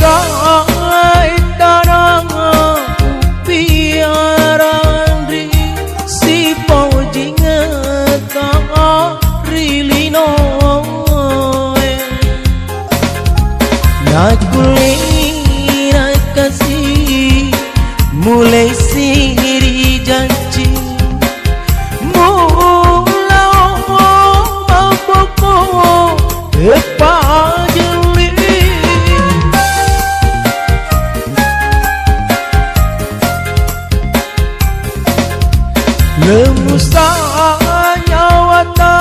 gai tarang piaran ri si pojinga ta rilino nakulina kasih mulai siri janji mulau maboko pajeli lemusa nyawata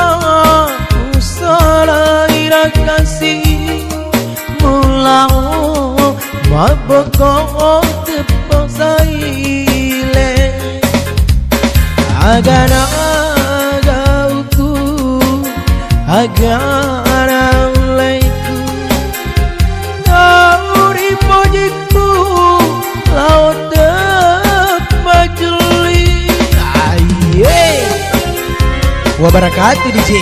usara ira kasih mulau maboko tepasaile agana agauku agara ulaiku tauri pojiku laut terpajeli aye wabarakatuh DJ.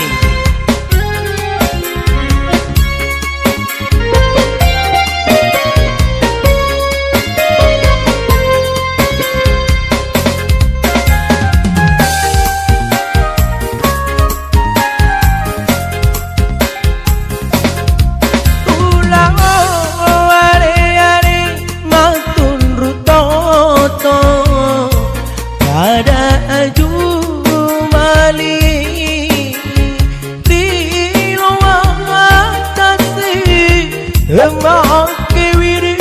Lemak kewiri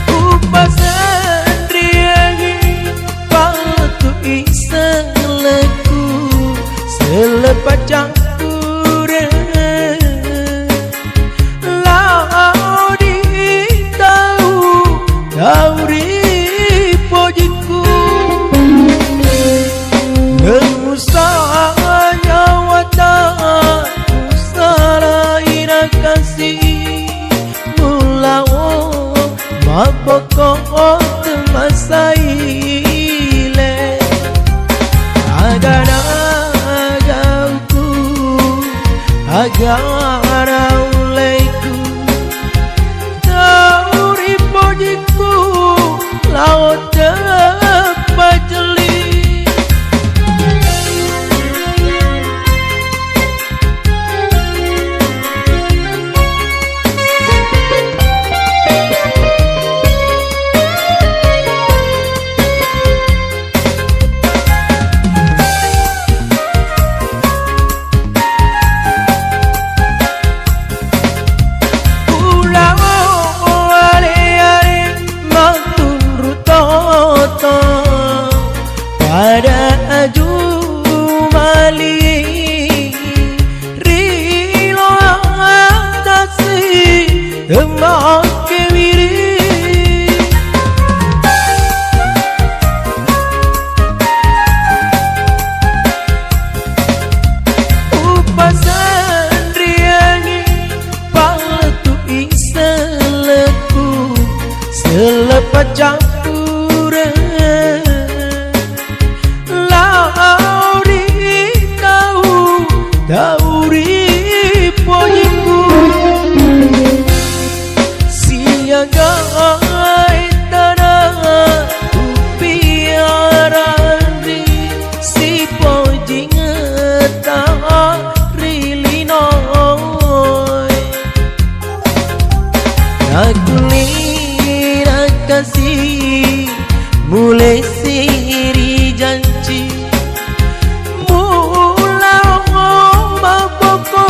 upasan riagi patu iseleku selepas campure lau di tahu ri pojiku usahanya wadah usara ira kasih mulau maboko temasaile agana agauku agara ulaiku tauri pojiku laut terpajeli pada jumali rilo atasi emak kewiri upasan riangi patu iseleku selepas campure dauri pojiku siaga tanah piaran ri si pojinga ta rilinoy nakulina kasih mulai siri janji maboko maboko